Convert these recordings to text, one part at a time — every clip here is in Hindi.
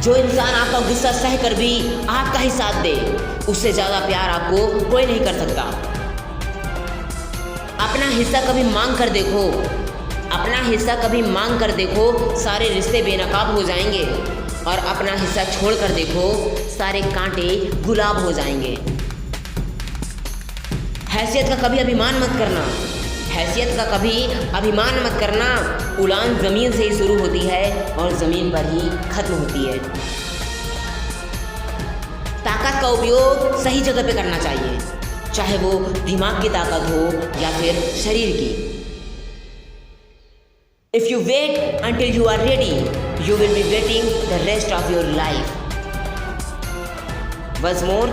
जो इंसान आपका गुस्सा सह कर भी आपका ही साथ दे, उससे ज़्यादा प्यार आपको कोई नहीं कर सकता। अपना हिस्सा कभी मांग कर देखो, अपना हिस्सा कभी मांग कर देखो, सारे रिश्ते बेनकाब हो जाएंगे। और अपना हिस्सा छोड़ कर देखो, सारे कांटे गुलाब हो जाएंगे। हैसियत का कभी अभिमान मत करना, हैसियत का कभी अभिमान मत करना। उड़ान ज़मीन से ही शुरू होती है और ज़मीन पर ही खत्म होती है। ताकत का उपयोग सही जगह पे करना चाहिए, चाहे वो दिमाग की ताकत हो या फिर शरीर की। If you wait until you are ready, you will be waiting the rest of your life. Once more,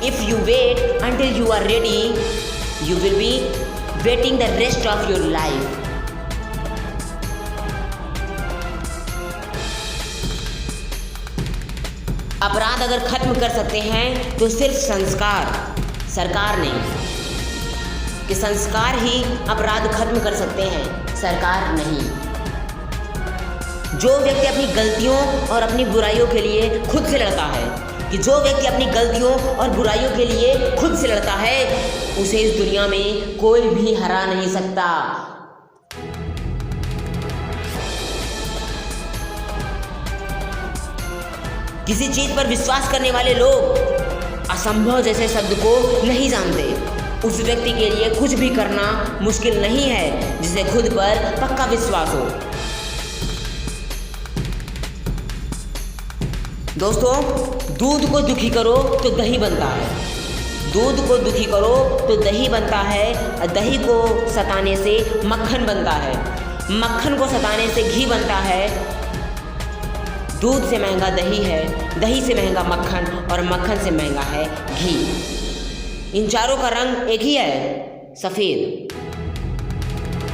if you wait until you are ready, you will be waiting the rest of your life. अपराध अगर खत्म कर सकते हैं तो सिर्फ संस्कार, सरकार नहीं। कि संस्कार ही अपराध खत्म कर सकते हैं, सरकार नहीं। जो व्यक्ति अपनी गलतियों और अपनी बुराइयों के लिए खुद से लड़ता है, कि जो व्यक्ति अपनी गलतियों और बुराइयों के लिए खुद से लड़ता है, उसे इस दुनिया में कोई भी हरा नहीं सकता। किसी चीज पर विश्वास करने वाले लोग असंभव जैसे शब्द को नहीं जानते। उस व्यक्ति के लिए कुछ भी करना मुश्किल नहीं है जिसे खुद पर पक्का विश्वास हो। दोस्तों, दूध को दुखी करो तो दही बनता है, दूध को दुखी करो तो दही बनता है। दही को सताने से मक्खन बनता है, मक्खन को सताने से घी बनता है। दूध से महंगा दही है, दही से महंगा मक्खन और मक्खन से महंगा है घी। इन चारों का रंग एक ही है, सफ़ेद।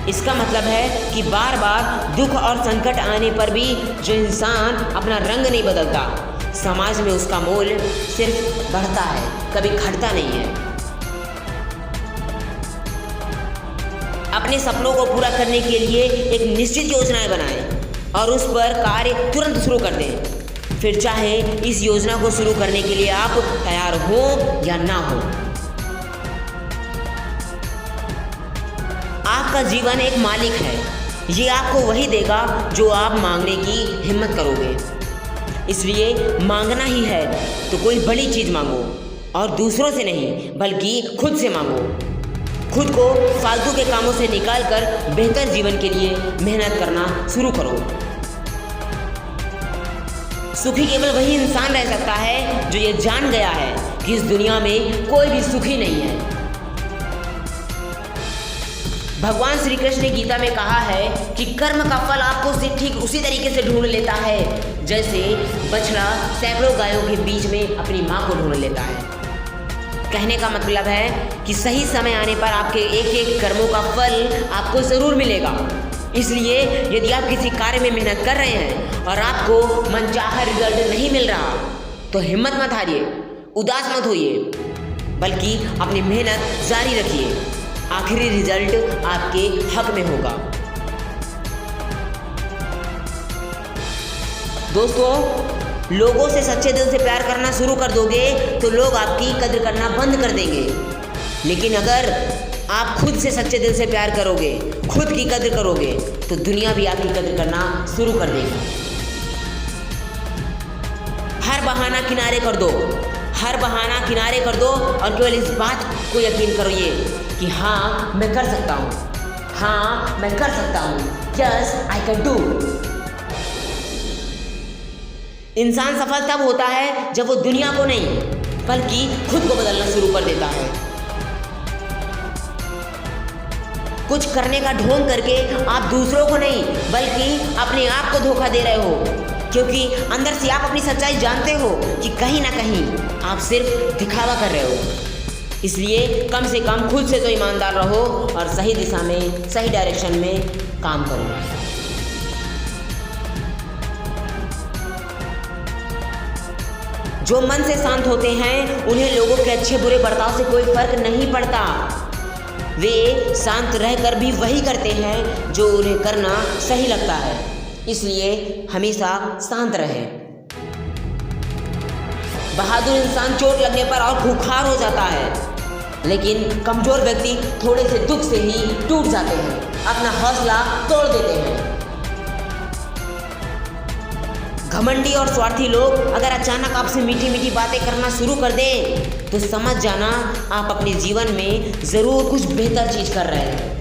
इसका मतलब है कि बार बार दुख और संकट आने पर भी जो इंसान अपना रंग नहीं बदलता, समाज में उसका मोल सिर्फ बढ़ता है, कभी घटता नहीं है। अपने सपनों को पूरा करने के लिए एक निश्चित योजनाएं बनाएं और उस पर कार्य तुरंत शुरू कर दें। फिर चाहे इस योजना को शुरू करने के लिए आप तैयार हो या ना हो। आपका जीवन एक मालिक है, ये आपको वही देगा जो आप मांगने की हिम्मत करोगे। इसलिए मांगना ही है तो कोई बड़ी चीज़ मांगो, और दूसरों से नहीं बल्कि खुद से मांगो। खुद को फालतू के कामों से निकालकर बेहतर जीवन के लिए मेहनत करना शुरू करो। सुखी केवल वही इंसान रह सकता है जो ये जान गया है कि इस दुनिया में कोई भी सुखी नहीं है। भगवान श्री कृष्ण ने गीता में कहा है कि कर्म का फल आपको ठीक उसी तरीके से ढूंढ लेता है जैसे बछड़ा सैकड़ों गायों के बीच में अपनी माँ को ढूंढ लेता है। कहने का मतलब है कि सही समय आने पर आपके एक एक कर्मों का फल आपको ज़रूर मिलेगा। इसलिए यदि आप किसी कार्य में मेहनत कर रहे हैं और आपको मनचाहा रिजल्ट नहीं मिल रहा, तो हिम्मत मत हारिए, उदास मत होइए, बल्कि अपनी मेहनत जारी रखिए। आखिरी रिजल्ट आपके हक में होगा। दोस्तों, लोगों से सच्चे दिल से प्यार करना शुरू कर दोगे तो लोग आपकी कद्र करना बंद कर देंगे। लेकिन अगर आप खुद से सच्चे दिल से प्यार करोगे, खुद की कद्र करोगे, तो दुनिया भी आपकी कद्र करना शुरू कर देगी। हर बहाना किनारे कर दो, हर बहाना किनारे कर दो और केवल इस बात को यकीन करिए कि हाँ मैं कर सकता हूँ, हाँ मैं कर सकता हूँ, यस आई कैन डू। इंसान सफल तब होता है जब वो दुनिया को नहीं बल्कि खुद को बदलना शुरू कर देता है। कुछ करने का ढोंग करके आप दूसरों को नहीं बल्कि अपने आप को धोखा दे रहे हो, क्योंकि अंदर से आप अपनी सच्चाई जानते हो कि कहीं ना कहीं आप सिर्फ दिखावा कर रहे हो। इसलिए कम से कम खुद से तो ईमानदार रहो और सही दिशा में, सही डायरेक्शन में काम करो। जो मन से शांत होते हैं उन्हें लोगों के अच्छे बुरे बर्ताव से कोई फर्क नहीं पड़ता। वे शांत रहकर भी वही करते हैं जो उन्हें करना सही लगता है। इसलिए हमेशा शांत रहें। बहादुर इंसान चोट लगने पर और खूंखार हो जाता है, लेकिन कमज़ोर व्यक्ति थोड़े से दुख से ही टूट जाते हैं, अपना हौसला तोड़ देते हैं। घमंडी और स्वार्थी लोग अगर अचानक आपसे मीठी मीठी बातें करना शुरू कर दें तो समझ जाना आप अपने जीवन में ज़रूर कुछ बेहतर चीज़ कर रहे हैं।